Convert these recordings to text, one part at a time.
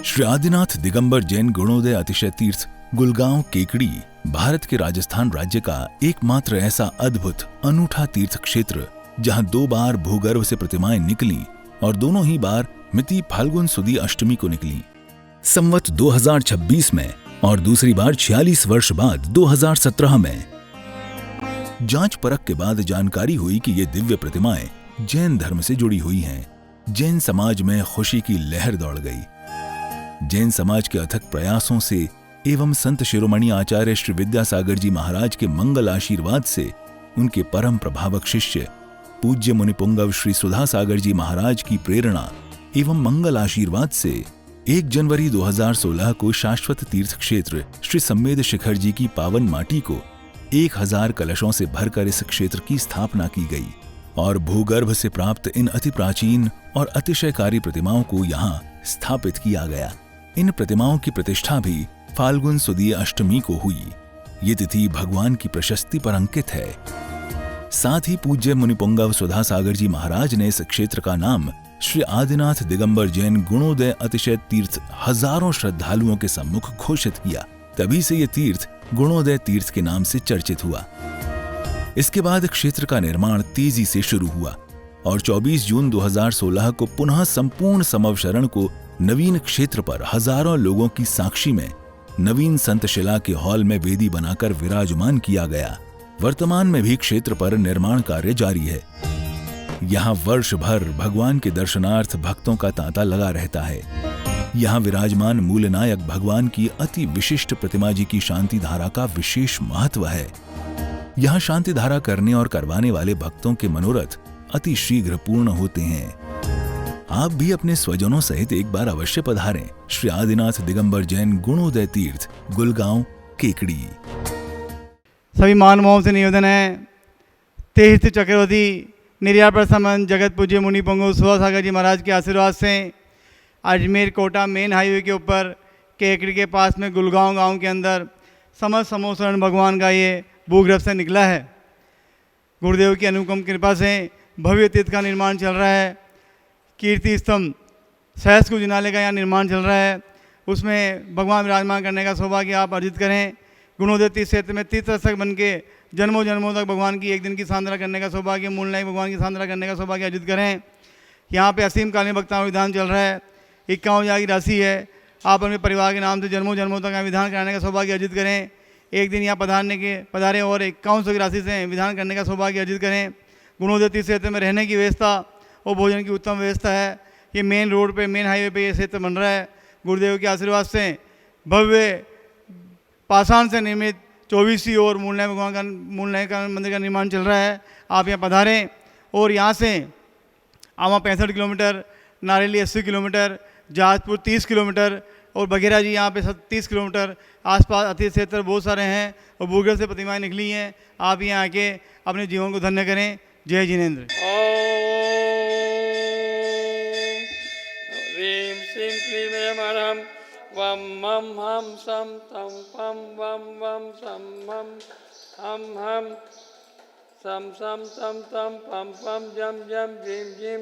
श्री आदिनाथ दिगंबर जैन गुणोदय अतिशय तीर्थ गुलगांव केकड़ी भारत के राजस्थान राज्य का एकमात्र ऐसा अद्भुत अनूठा तीर्थ क्षेत्र जहां 2 बार भूगर्भ से प्रतिमाएं निकली और दोनों ही बार मिति फाल्गुन सुदी अष्टमी को निकली। संवत 2026 में और दूसरी बार 46 वर्ष बाद 2017 में। जांच परख के बाद जानकारी हुई कि ये दिव्य प्रतिमाएं जैन धर्म से जुड़ी हुई हैं। जैन समाज में खुशी की लहर दौड़ गई। जैन समाज के अथक प्रयासों से एवं संत शिरोमणि आचार्य श्री विद्यासागर जी महाराज के मंगल आशीर्वाद से उनके परम प्रभावक शिष्य पूज्य मुनिपुंगव श्री सुधा सागर जी महाराज की प्रेरणा एवं मंगल आशीर्वाद से 1 जनवरी 2016 को शाश्वत तीर्थ क्षेत्र श्री सम्मेद शिखर जी की पावन माटी को 1000 कलशों से भरकर इस क्षेत्र की स्थापना की गई और भूगर्भ से प्राप्त इन अति प्राचीन और अतिशयकारी प्रतिमाओं को यहाँ स्थापित किया गया। इन प्रतिमाओं की प्रतिष्ठा भी फाल्गुन सुदी अष्टमी को हुई। ये तिथि भगवान की प्रशस्ति पर अंकित है। साथ ही पूज्य मुनिपुंगव सुधा सागर जी महाराज ने इस क्षेत्र का नाम श्री आदिनाथ दिगंबर जैन गुणोदय अतिशय तीर्थ हजारों श्रद्धालुओं के सम्मुख घोषित किया। तभी से ये तीर्थ गुणोदय तीर्थ के नाम से चर्चित हुआ। इसके बाद क्षेत्र का निर्माण तेजी से शुरू हुआ और 24 जून 2016 को पुनः संपूर्ण समवशरण को नवीन क्षेत्र पर हजारों लोगों की साक्षी में नवीन संतशिला के हॉल में वेदी बनाकर विराजमान किया गया। वर्तमान में भी क्षेत्र पर निर्माण कार्य जारी है। यहाँ वर्ष भर भगवान के दर्शनार्थ भक्तों का तांता लगा रहता है। यहाँ विराजमान मूलनायक भगवान की अति विशिष्ट प्रतिमा जी की शांति धारा का विशेष महत्व है। यहाँ शांति धारा करने और करवाने वाले भक्तों के मनोरथ अति शीघ्र पूर्ण होते हैं। आप भी अपने स्वजनों सहित एक बार अवश्य पधारें श्री आदिनाथ दिगंबर जैन गुणोदय तीर्थ गुलगांव केकड़ी। सभी मानवों से निवेदन है, तीर्थ चक्रवर्ती निर्यात प्रसमन जगत पूज्य मुनि पुंगव सुधा सागर जी महाराज के आशीर्वाद से अजमेर कोटा मेन हाईवे के ऊपर केकड़ी के पास में गुलगांव गांव के अंदर समस्त समोसरण भगवान का ये भूगर्भ से निकला है। गुरुदेव की अनुपम कृपा से भव्य तीर्थ का निर्माण चल रहा है। कीर्ति स्तंभ सहस्त्र जिनालय का यहाँ निर्माण चल रहा है। उसमें भगवान विराजमान करने का सौभाग्य आप अर्जित करें। गुणोदय तीर्थ क्षेत्र में तीर्थस्थक बन के जन्मों जन्मों तक भगवान की एक दिन की सांद्रा करने का सौभाग्य, मूलनायक भगवान की सांद्रा करने का सौभाग्य अर्जित करें। यहाँ पे असीम कालीन भक्ताओं विधान चल रहा है। 51,000 की राशि है। आप अपने परिवार के नाम से जन्मों जन्मों तक विधान कराने का सौभाग्य अर्जित करें। एक दिन यहाँ पधारें और 5100 की राशि से विधान करने का सौभाग्य अर्जित करें। गुणोदय तीर्थ क्षेत्र में रहने की व्यवस्था और भोजन की उत्तम व्यवस्था है। ये मेन रोड पे, मेन हाईवे पे ये क्षेत्र बन रहा है। गुरुदेव के आशीर्वाद से भव्य पाषाण से निर्मित 24 और मूलनायक का मंदिर का निर्माण चल रहा है। आप यहाँ पधारें और यहाँ से आवा 65 kilometre, Nareli 80 kilometre, Jahazpur 30 kilometre और बघेरा जी यहाँ पे 30 किलोमीटर आसपास अति क्षेत्र बहुत सारे हैं और भूगर्भ से प्रतिमाएं निकली हैं। आप यहाँ आके अपने जीवन को धन्य करें। जय जिनेन्द्र। ह्रीं श्रीं क्लीं ऐं हरं वं मं हम सं तं पं वं वं सं मं हम सं सं तं तं पं पं जं जं जीं जीं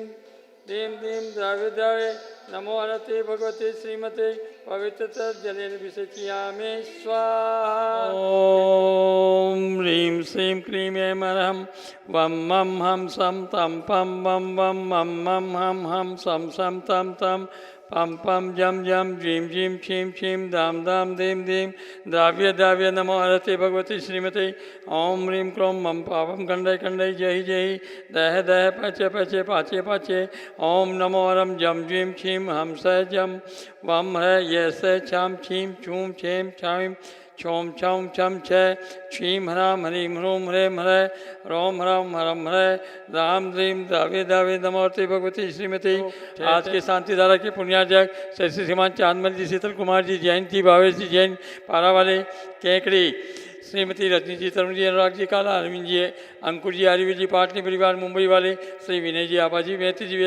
दीं दीं द्रव्य द्रव्य नमो हरते भगवते श्रीमते पवित्र जलेन विसर्जयामि स्वाहा। ओम ह्रीं श्रीं क्लीं ऐं हरं वं मं हम सं तं पं वं वं मं मं हम सं सं तं तं पम पम जम जम जीं जीं क्षीं क्षीं दाम दाम दीं दीं द्राव्य द्राव्य नमो हरते भगवती श्रीमते ओम ह्रीं क्रों मम पापम खंडय खंडय जय जय दह दह पचे पचे पाचे पाचे ओम नमो हरम जम जीं क्षीं हम स जम वम है ये स छम छीं छूं छें छां छोम छम छम छ क्षीं ह्रां ह्रीं ह्रूं ह्रें ह्रय रोम ह्रम हरम हृय राम ह्रीं दावे दावे नमोते भगवती श्रीमती। आज के शांति धारा के पुण्यार्जक श्री श्रीमान चांदमल जी, शीतल कुमार जी, जैन जी, भावेश जी जैन पारा वाले केकड़ी श्रीमती रजनी जी, तरुण जी, अनुराग जी, काला, अरविंद जी, अंकुर जी, आर्यवीर जी, पाटनी परिवार मुंबई वाले, श्री विनय जी, आबा जी, मेहती जी,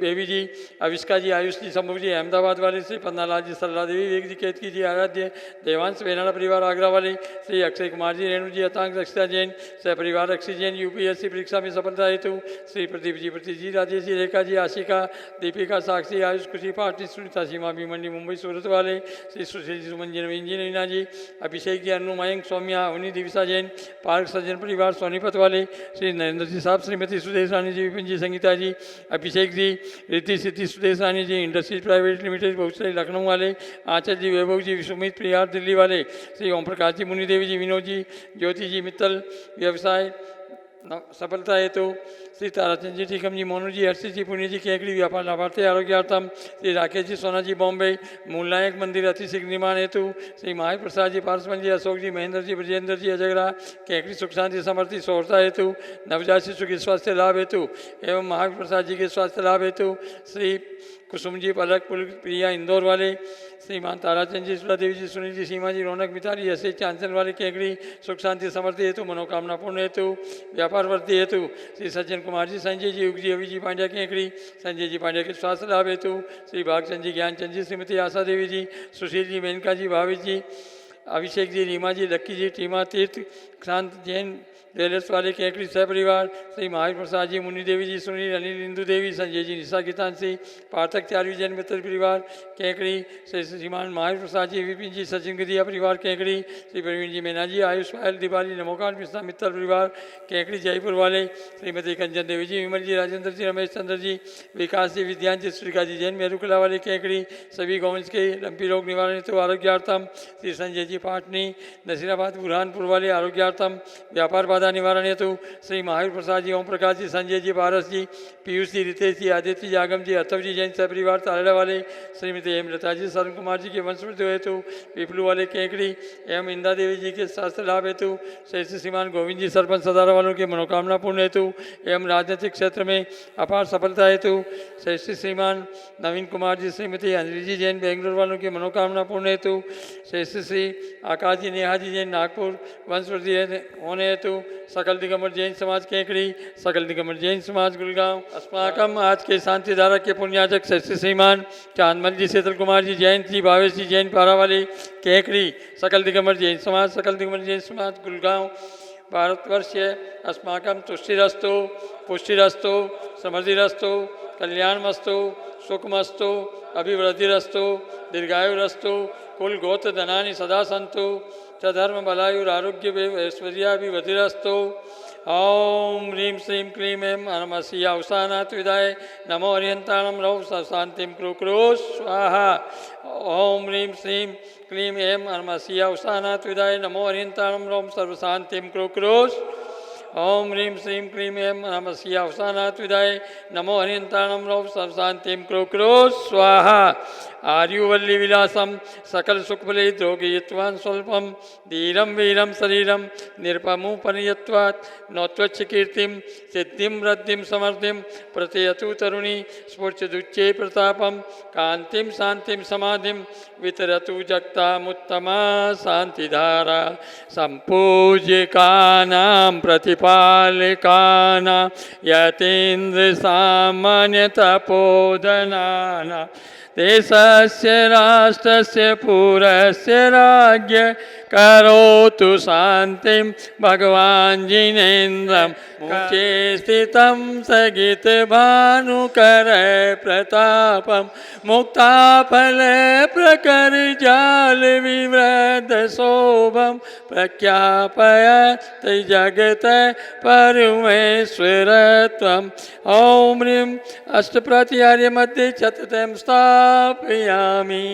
बेबी जी, अविष्का जी, आयुष जी, शंभू जी, अहमदाबाद वाले, श्री पन्नालाल जी, सरला देवी, वेग जी, केतकी जी, आराध्य, देवांश बेनाला परिवार आगरा वाले, श्री अक्षय कुमार जी, रेणु जी, अतांग, रक्षिता जैन, सह परिवार रक्षी जैन, यूपीएससी परीक्षा में सफलता हेतु श्री प्रदीप जी, प्रतीक जी, राजेश जी, रेखा जी, आशिका, दीपिका, साक्षी, आयुष, खुशी, पाटनी, सुनीता, सीमा, भीमंडी, मुंबई, सूरत वाले, श्री सुशील जी, सुमन जी, नवीन जी, नवीना जी, अभिषेक जी, अनु, मयंक, सौम्या, अवनी, दिविसा जैन, पार्क सज्जन परिवार सोनीपत वाले, श्री नरेंद्र जी साहब, श्रीमती सुदेश रानी जी, विपिन जी, संगीता जी, अभिषेक जी, रिद्धि सिद्धि सुदेश रानी जी, इंडस्ट्रीज प्राइवेट लिमिटेड बहुचरी लखनऊ वाले, आंचल जी, वैभव जी, सुमित प्रियार दिल्ली वाले, श्री ओम प्रकाश जी, मुनि देवी जी, विनोद जी, ज्योति जी, मित्तल व्यवसाय सफलता हेतु श्री ताराचंद जी, टीकम जी, मोनू जी, हर्षित जी, पुण्य जी, केकड़ी व्यापार लाभार्थी आरोग्यार्थम, श्री राकेश जी, सोना जी, बॉम्बे, मूलनायक मंदिर अति शीघ्र निर्माण हेतु श्री माही प्रसाद जी, पारसमन जी, अशोक जी, महेंद्र जी, ब्रजेंद्र जी, अजगरा, केकड़ी सुख शांति समृद्धि सौरता हेतु, नवजात शिशु के स्वास्थ्य लाभ हेतु एवं महावीर प्रसाद जी के स्वास्थ्य लाभ हेतु श्री कुसुम जी, पलक, पुल, प्रिया, इंदौर वाले, श्रीमान ताराचंद जी, सुला देवी जी, सुनील जी, सीमा जी, रौनक, मिताली, ऐसे चांचल वाले, केकड़ी सुख शांति समृद्धि हेतु, मनोकामना पूर्ण हेतु, व्यापार वृद्धि हेतु श्री सज्जन कुमार जी, संजय जी, युग जी, अभी जी पांड्या, केकड़ी संजय जी पांड्या के स्वास्थ्य लाभ हेतु श्री भागचंद जी, ज्ञानचंद जी, श्रीमती आशा देवी जी, सुशील जी, मेनका जी, भावेश जी, अभिषेक जी, रीमा जी, लक्की जी, टीमा तीर्थ, शांत जैन, रेलर्स वाले, केकड़ी सह परिवार, श्री महावीर प्रसाद जी, मुनि देवी जी, सुनील, अनिल, इंदु देवी, संजय जी, निशा गीतांशी, पार्थक त्यारवी जैन मित्र परिवार, केकड़ी, श्री श्रीमान महावीर प्रसाद जी, विपिन जी, सचिन गदिया परिवार, केकड़ी, श्री प्रवीण जी, मैना जी, आयुष पायल, दिवाली, नमोकाल मिश्रा मित्तल परिवार, केकड़ी जयपुर वाले, श्रीमती कंचन देवी जी, विमल जी, राजेंद्र जी, रमेश चंद्र जी, विकास जी, विद्यांत जी, श्रीका जी जैन, मेरुकला वाले, केकड़ी सभी गौवंश के लंबी रोग निवारण हेतु आरोग्यार्थम श्री संजय जी, पाटनी, नसीराबाद, बुरहानपुर वाले आरोग्यार्थम व्यापार बाधा निवारण हेतु श्री महावीर प्रसाद जी, ओम प्रकाश जी, संजय जी, पारस जी, पीयूष जी, रितेश जी, आदित्य जी, आगम जी, अथव जी, जैन सह परिवार तारेड़ा वाले, श्रीमती हेमलता जी, शरण कुमार जी के वंशवृद्धि हेतु पीपलू वाले, केकड़ी एवं इंदा देवी जी के स्वास्थ्य लाभ हेतु श्री श्रीमान गोविंद जी, सरपंच सदारा वालों के मनोकामना पूर्ण हेतु एवं राजनीतिक क्षेत्र में अपार सफलता हेतु श्री श्रीमान नवीन कुमार जी, श्रीमती अंजलि जी जैन, बेंगलोर वालों की मनोकामना पूर्ण हेतु श्री आकाश जी, नेहा जी जैन, नागपुर वंशवृद्धि होने हेतु सकल दिगंबर जैन समाज, केकड़ी सकल दिगंबर जैन समाज, गुड़गांव। अस्माकम आज के शांति धारा के पुण्याचक श्री श्रीमान चांदमल जी, शीतल कुमार जी, जयंत जी, भावेश जी जैन, पारावाली, केकड़ी सकल दिगंबर जैन समाज, सकल दिगंबर जैन समाज, गुड़गांव। भारतवर्ष अस्माकम तुष्टिरस्तु, पुष्टिरस्तु, समृद्धिरस्तु, कल्याणमस्तु, सुखमस्तु, अभिवृद्धिरस्तु, दीर्घायुरस्तु, कुल गोत्र धनानि सदा सन्तु, धर्म बलायुरारोग्य ऐश्वर्याभिवृद्धिरस्तु। ओम ह्रीं श्रीं क्लीं ऐं नमस्या अवसानात् विदाय नमो हरियंताणं रौ शांतिं कुरु स्वाहा। ओम ह्रीं श्रीं क्लीं ऐं नमस्या अवसानात् विदाय नमो हरियंताणं रौ सर्वशांतिं कुरु। ओम ह्रीं श्रीं क्लीं ऐं नमस्या अवसानात् विदाय नमो हरियंताणं रौ सर्वशांतिं कुरु स्वाहा। आर्युवल्ली विलासम सकल सुखफले द्रोगयित्वान् स्वल्पम धीरम वीरम शरीरम निरपमुपनियत्वात् नौत्वच्च कीर्तिम सिद्धिम वृद्धिम समृद्धिम प्रतयतु तरुणी स्फूर्तिदुच्चे प्रतापम कांतिम शांतिम समाधिम वितरतु जगतामुत्तमा शांतिधारा। संपूज्यकानां प्रतिपालकानां यतीन्द्र सामान्य तपोधनानां देशस्य राष्ट्रस्य पुरस्य राज्ञ करोतु शांतिं भगवान् जिनेन्द्रं मुखे स्थितं सगित भानुकर प्रतापं मुक्ताफल प्रकर जाल विवृत शोभं प्रख्यापयत जगत परमेश्वरत्वम्। ओम ह्रीं अष्टप्रतिहार्य मध्ये चतुर्थं स्थापयामि।